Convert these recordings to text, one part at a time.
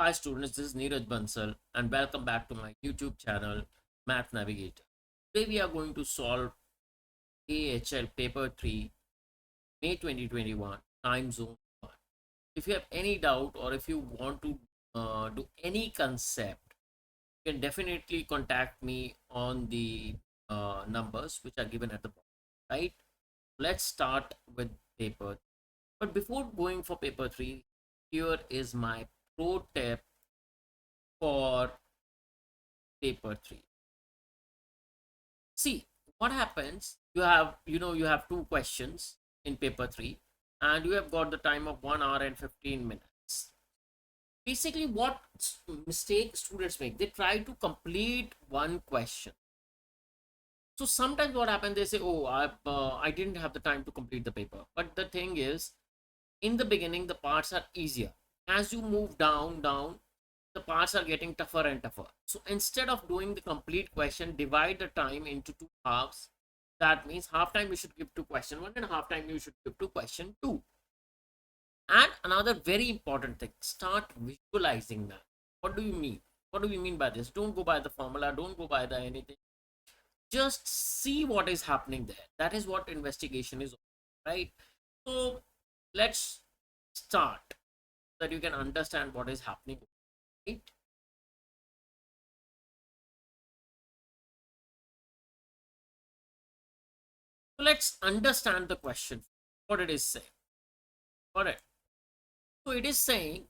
Hi students, this is Neeraj Bansal and welcome back to my YouTube channel Math Navigator. Today we are going to solve AHL paper 3 May 2021 time zone 1. If you have any doubt or if you want to do any concept, you can definitely contact me on the numbers which are given at the bottom, right? Let's start with paper. But before going for paper 3, here is my pro tip for paper 3. See what happens. You have two questions in paper 3 and you have got the time of 1 hour and 15 minutes. Basically what mistake students make, they try to complete one question. So sometimes what happens, they say, oh, I didn't have the time to complete the paper. But the thing is, in the beginning the parts are easier. As you move down, the parts are getting tougher and tougher. So instead of doing the complete question, divide the time into two halves. That means half time you should give to question 1 and half time you should give to question 2. And another very important thing, start visualizing that. What do you mean? What do we mean by this? Don't go by the formula, don't go by the anything. Just see what is happening there. That is what investigation is, right? So let's start so that you can understand what is happening, right? So let's understand the question, what it is saying. Got it? So it is saying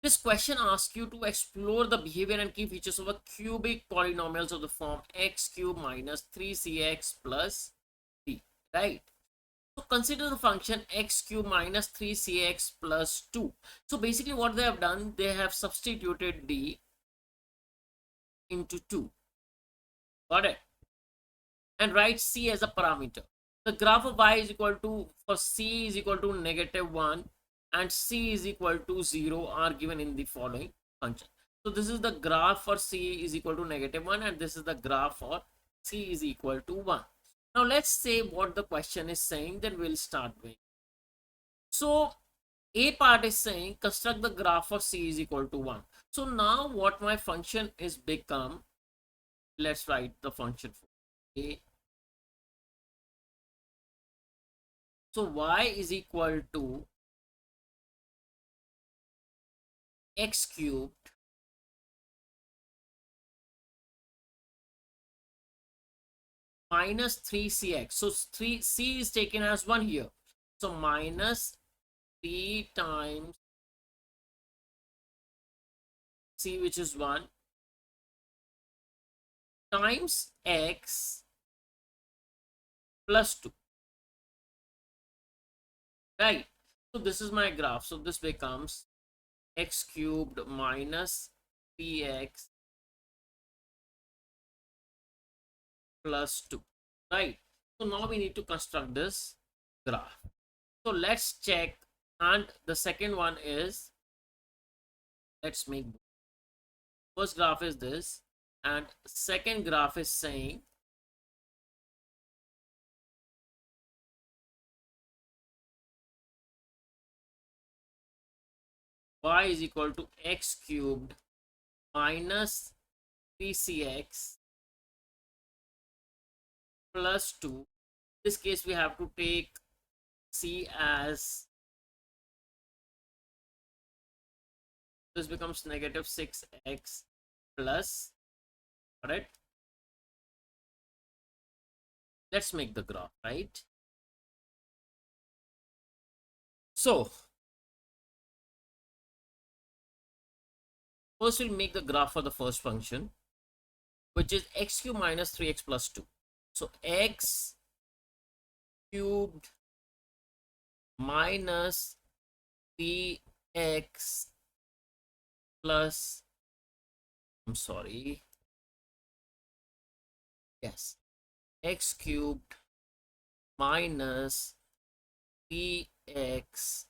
this question asks you to explore the behavior and key features of a cubic polynomials of the form x cube minus 3cx plus b, right? So consider the function x cube minus 3cx plus 2. So basically what they have done, they have substituted d into 2. Got it? And write c as a parameter. The graph of y is equal to, for c is equal to -1 and c is equal to 0 are given in the following function. So this is the graph for c is equal to -1 and this is the graph for c is equal to 1. Now let's say what the question is saying, then we'll start doing. So a part is saying construct the graph for c is equal to 1. So now what my function is become, let's write the function for a. So y is equal to x cubed minus 3cx. So 3c is taken as 1 here. So minus 3 times c, which is 1, times x plus 2. Right? So this is my graph. So this becomes x cubed minus 3x plus 2. Right? So now we need to construct this graph. So let's check. And the second one is, let's make, first graph is this and second graph is saying y is equal to x cubed minus 3cx plus 2. In this case we have to take c as, this becomes -6x plus, alright. Let's make the graph, right? So first we'll make the graph for the first function, which is x cubed minus 3x plus 2. So x cubed minus 3x plus, I'm sorry, yes, x cubed minus 3x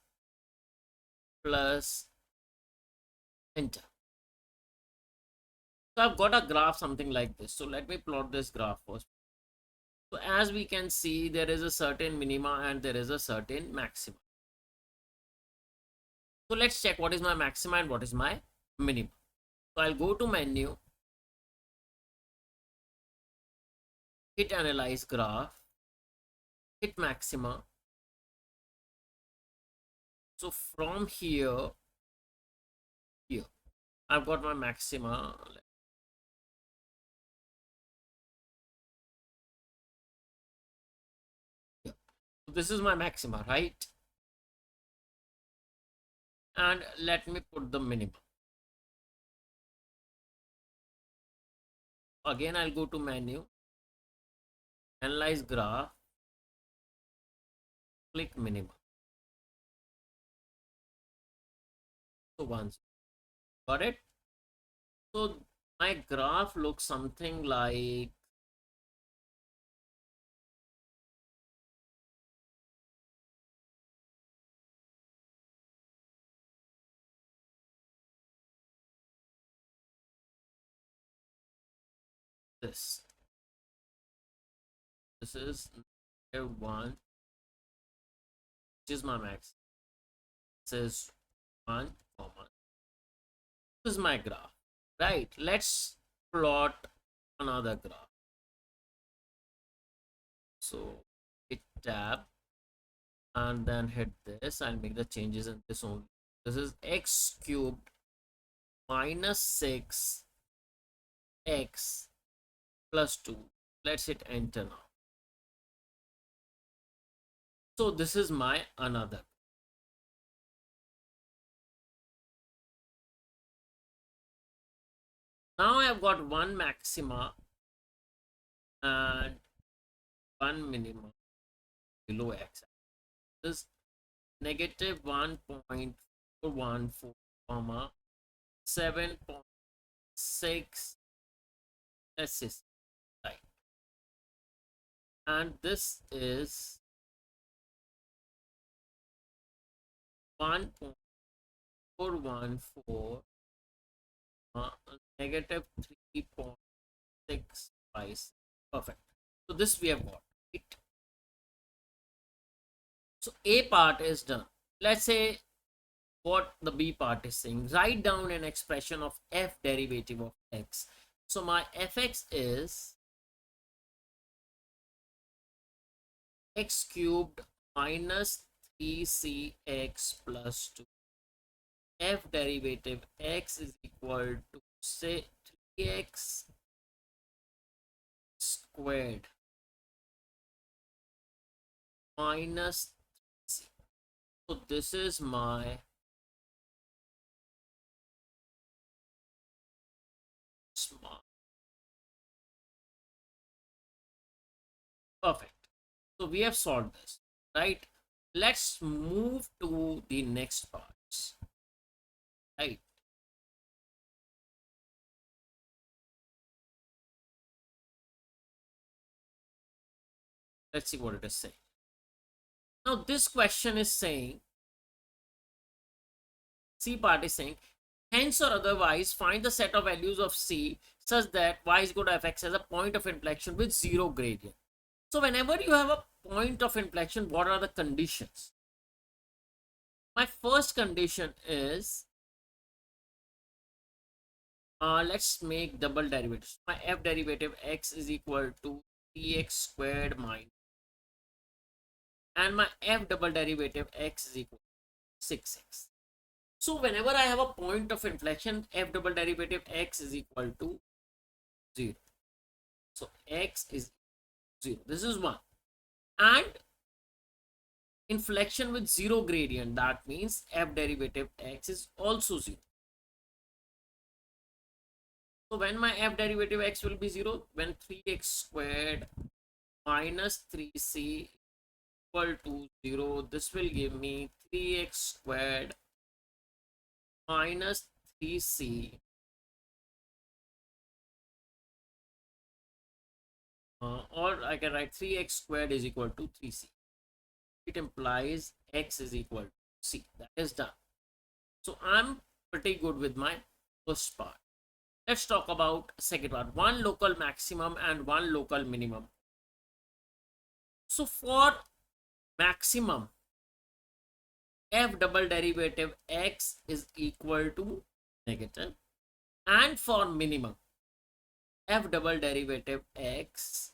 plus enter. So I've got a graph something like this. So let me plot this graph first. So as we can see, there is a certain minima and there is a certain maxima. So let's check what is my maxima and what is my minima. So I'll go to menu, hit analyze graph, hit maxima. So from here, I've got my maxima. Here. So this is my maxima, right? And let me put the minimum. Again, I'll go to menu, analyze graph, click minimum. So once, got it? So my graph looks something like this. This is one, which is my max. This is 1, comma. This is my graph, right? Let's plot another graph. So hit tab and then hit this. I'll make the changes in this only. This is x cubed minus 6 x plus 2. Let's hit enter now. So this is my another. Now I've got one maxima and one minimum below x. This is negative 1.414 comma 7.6 s, right? And this is 1.414 negative 3.65. Perfect. So this we have got it. So A part is done. Let's say what the B part is saying. Write down an expression of f derivative of x. So my fx is x cubed minus 3cx plus 2. F derivative x is equal to say 3x squared minus 3c. So this is my smart. Perfect. So we have solved this, right? Let's move to the next parts, right? Let's see what it is saying. Now this question is saying, C part is saying, hence or otherwise find the set of values of C such that y is equal to fx as a point of inflection with zero gradient. So whenever you have a point of inflection, what are the conditions? My first condition is, let's make double derivatives. My f derivative x is equal to 3x squared minus, and my f double derivative x is equal to 6x. So whenever I have a point of inflection, f double derivative x is equal to 0. So x is 0. This is 1. And inflection with zero gradient, that means f derivative x is also 0. So when my f derivative x will be 0, when 3x squared minus 3c equal to 0, this will give me 3x squared minus 3c or I can write 3x squared is equal to 3c. It implies x is equal to c. That is done. So I'm pretty good with my first part. Let's talk about second part. One local maximum and one local minimum. So for maximum, f double derivative x is equal to negative, and for minimum, f double derivative x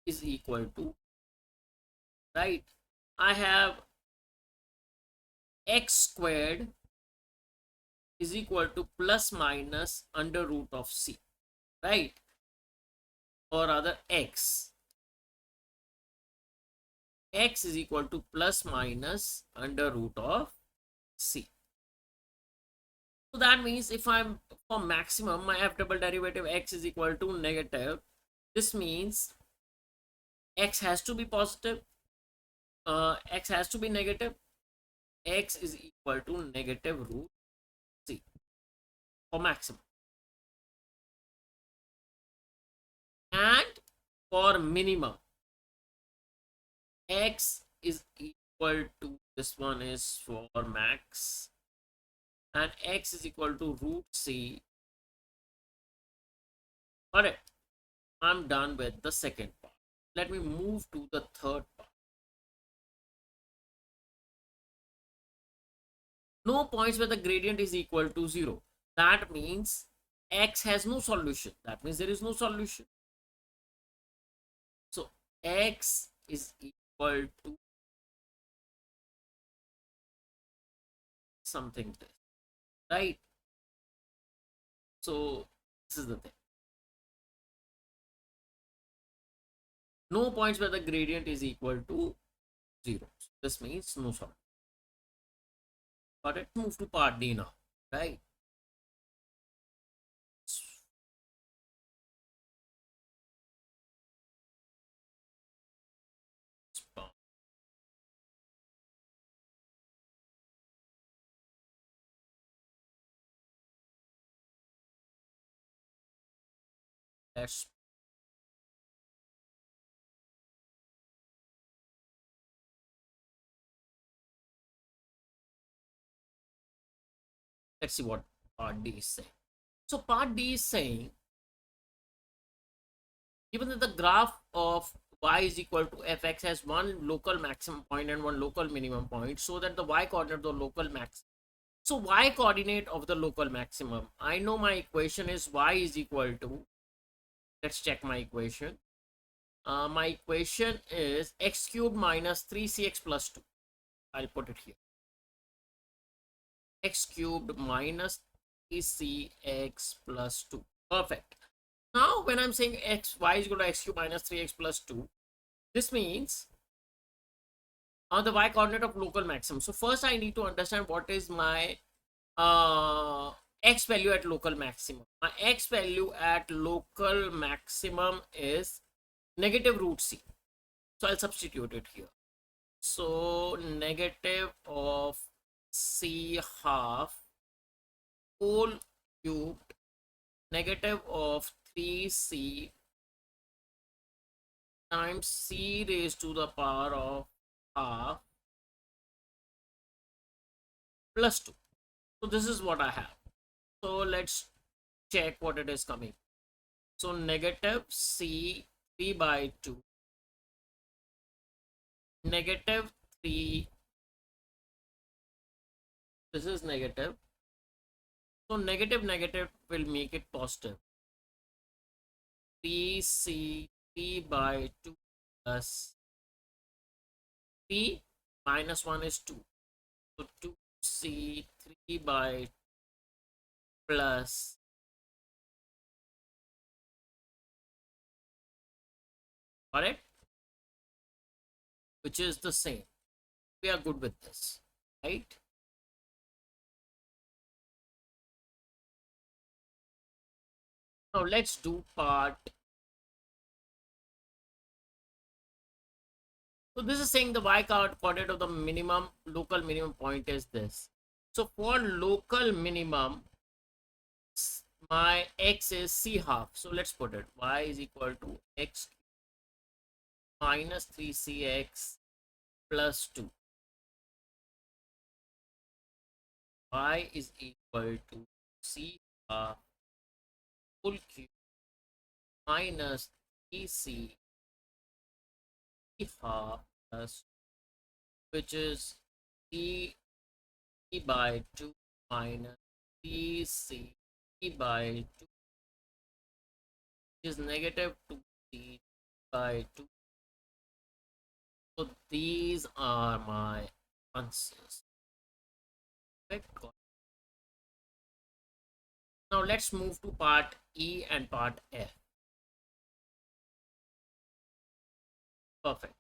is equal to, right, I have x squared is equal to plus minus under root of c, right, or rather x is equal to plus minus under root of c. So that means if I'm for maximum, my f double derivative x is equal to negative. This means x has to be positive, x has to be negative, x is equal to negative root c for maximum. And for minimum, x is equal to, this one is for max, and x is equal to root c. Alright, I'm done with the second part. Let me move to the third part. No points where the gradient is equal to 0. That means x has no solution. That means there is no solution. So x is equal to something this, right? So this is the thing. No points where the gradient is equal to 0. This means no solution. Got it? Move to part D now, right? Let's see what part D is saying. So part D is saying, given that the graph of y is equal to fx has one local maximum point and one local minimum point, so that the y coordinate of the local max. So y coordinate of the local maximum, I know my equation is y is equal to, let's check my equation. My equation is x cubed minus 3cx plus 2. I'll put it here. X cubed minus 3cx plus 2. Perfect. Now when I'm saying y is equal to x cubed minus 3x plus 2, this means the y coordinate of local maximum. So first I need to understand what is my x value at local maximum. My x value at local maximum is negative root c. So I'll substitute it here. So negative of c half whole cubed negative of 3c times c raised to the power of half plus 2. So this is what I have. So let's check what it is coming. So negative c 3 by 2, negative 3, this is negative. So negative negative will make it positive. 3c 3 by 2 plus 3 minus 1 is 2. So 2c 3 by plus, correct, which is the same. We are good with this, right? Now let's do part. So this is saying the y coordinate of the minimum local minimum point is this. So for local minimum, my x is c half. So let's put it, y is equal to x minus 3cx plus 2. Y is equal to c half whole cube minus BC half plus, which is C by 2 minus BC by 2, which is negative 2C by 2. So these are my answers. Right? Now let's move to part E and part F. Perfect.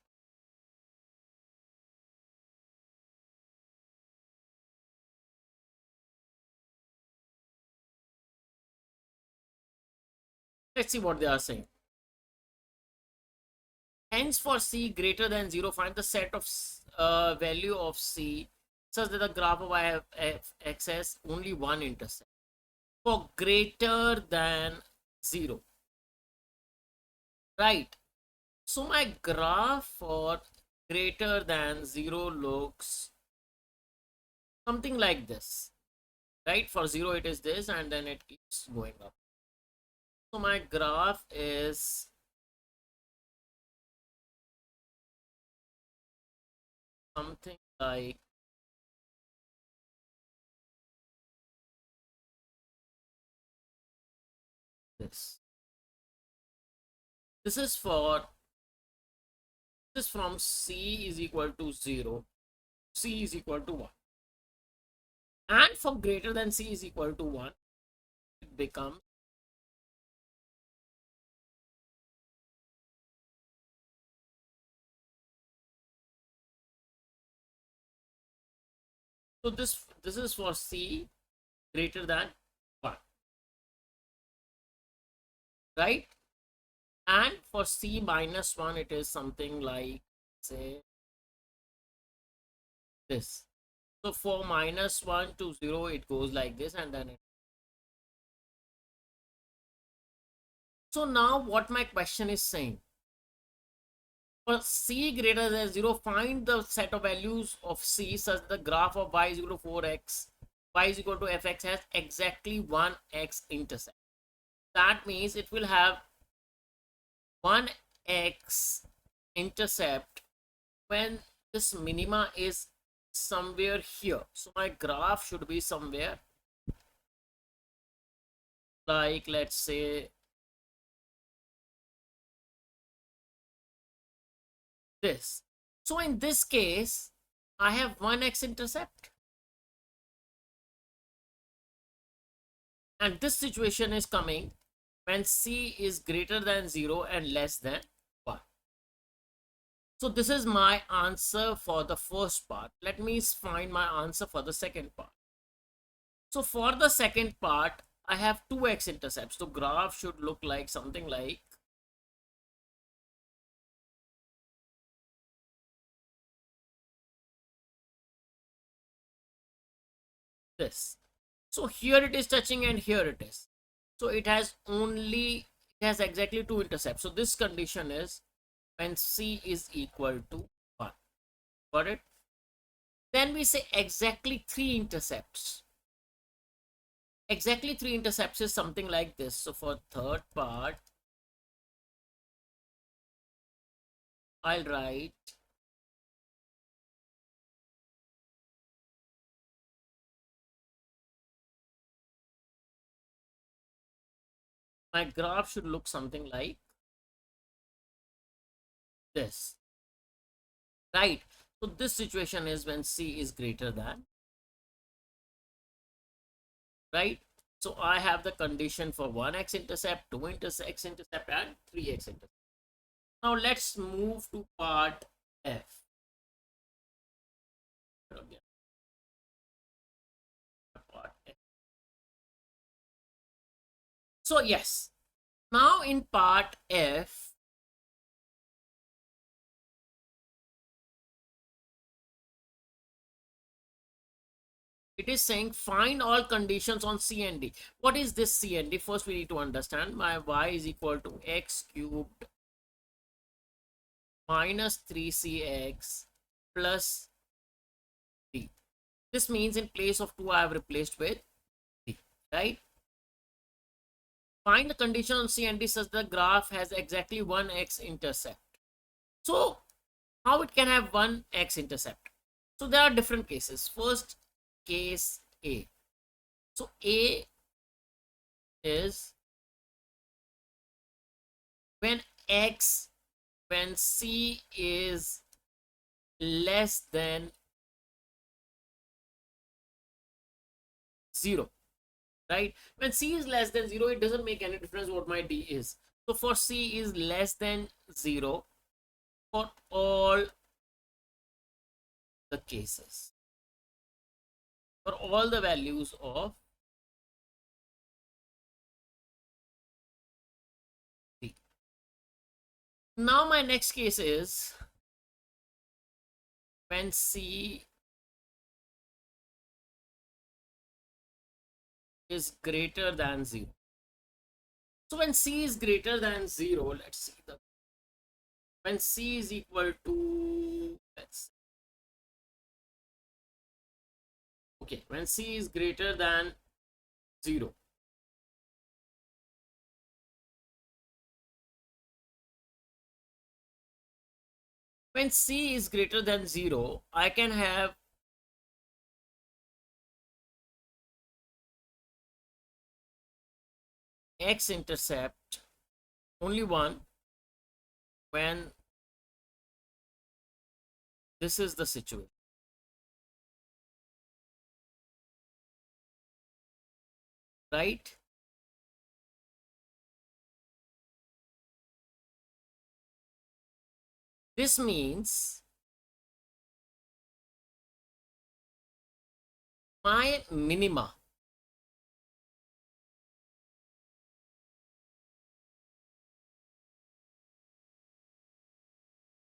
Let's see what they are saying. Hence, for C greater than 0, find the set of value of C such that the graph of x has only one intercept. For greater than 0, right? So my graph for greater than 0 looks something like this, right? For 0 it is this, and then it keeps going up. So my graph is something like this. This is for, this is from C is equal to 0, C is equal to 1. And for greater than C is equal to 1, it becomes, so this is for C greater than 1, right? And for C minus 1, it is something like, say, this. So for minus 1 to 0, it goes like this, and then it. So now what my question is saying, for C greater than 0, find the set of values of C such the graph of y is equal to 4x, y is equal to fx has exactly 1x intercept. That means it will have 1x intercept when this minima is somewhere here. So my graph should be somewhere like, let's say, this. So in this case, I have 1x intercept. And this situation is coming when C is greater than 0 and less than 1. So this is my answer for the first part. Let me find my answer for the second part. So for the second part, I have 2x intercepts. So graph should look like something like this. So here it is touching and here it is. So it has exactly 2 intercepts. So this condition is when C is equal to 1. Got it? Then we say exactly 3 intercepts. Exactly 3 intercepts is something like this. So for third part, I'll write my graph should look something like this, right? So this situation is when C is greater than, right? So I have the condition for 1x intercept, 2x intercept, and 3x intercept. Now let's move to part F. Part F. So yes, now in part F, it is saying find all conditions on C and D. What is this C and D? First we need to understand my y is equal to x cubed minus 3cx plus d. This means in place of 2 I have replaced with d, right? Find the condition on C and D such the graph has exactly one x-intercept. So how it can have one x-intercept? So there are different cases. First case A. So A is when x, when C is less than 0, right? When C is less than 0, it doesn't make any difference what my D is. So for C is less than 0 for all the cases, for all the values of D. Now my next case is when C is greater than 0. So when C is greater than 0, let's see the when C is equal to, let's okay, when C is greater than 0, when C is greater than 0, I can have x intercept only one when this is the situation, right? This means my minima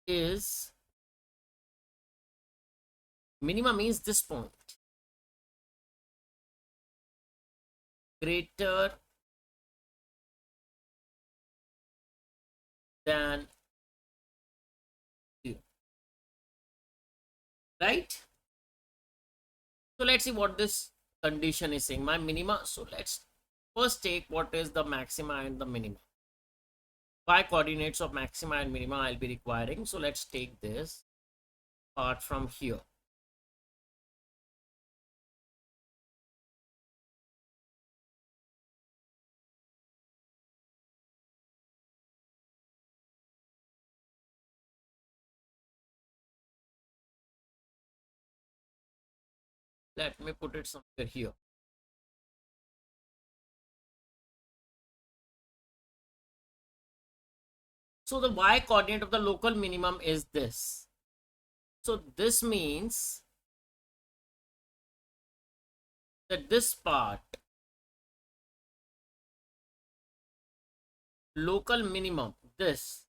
is, minima means this point greater than 0, right? So let's see what this condition is saying. My minima, so let's first take what is the maxima and the minima. Y coordinates of maxima and minima I'll be requiring. So let's take this part from here. Let me put it somewhere here. So the y coordinate of the local minimum is this. So this means that this part, local minimum, this,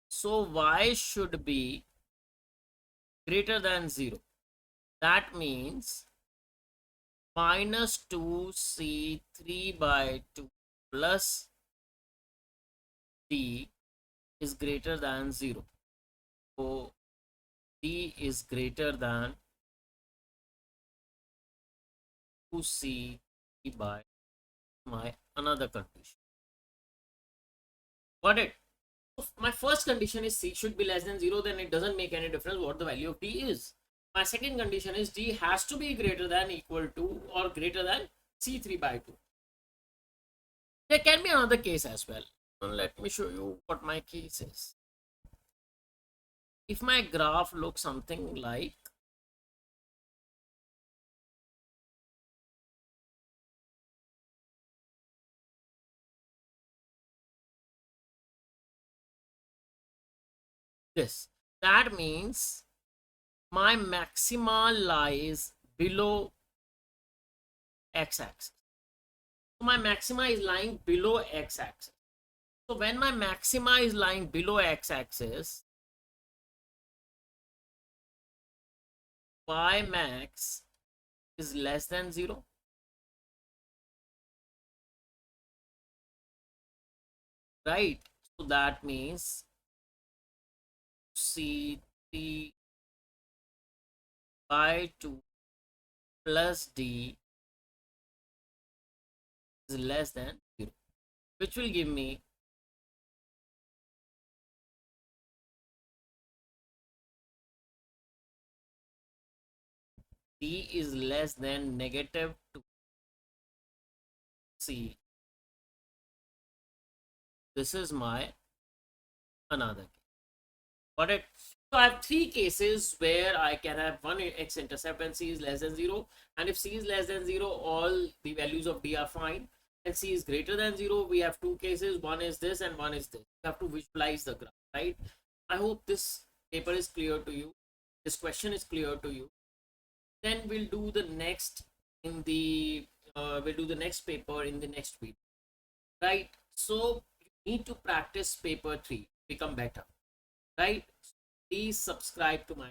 so y should be greater than 0. That means minus 2c3 by 2 plus d is greater than 0. So d is greater than 2c by my another condition. Got it? So my first condition is C should be less than 0, then it doesn't make any difference what the value of D is. My second condition is D has to be greater than equal to or greater than C3 by 2. There can be another case as well. Let me show you what my case is. If my graph looks something like this, that means my maxima lies below x-axis. So my maxima is lying below x-axis. So when my maxima is lying below x-axis, y max is less than 0, right? So that means C3 by 2 plus D is less than 0, which will give me D is less than negative 2. See, this is my another case. Got it? So I have three cases where I can have one x-intercept when C is less than 0. And if C is less than 0, all the values of D are fine. And C is greater than 0, we have two cases. One is this and one is this. You have to visualize the graph, right? I hope this paper is clear to you. This question is clear to you. Then we'll do the next in the we'll do the next paper in the next week, right? So you need to practice paper 3, become better, right? Please subscribe to my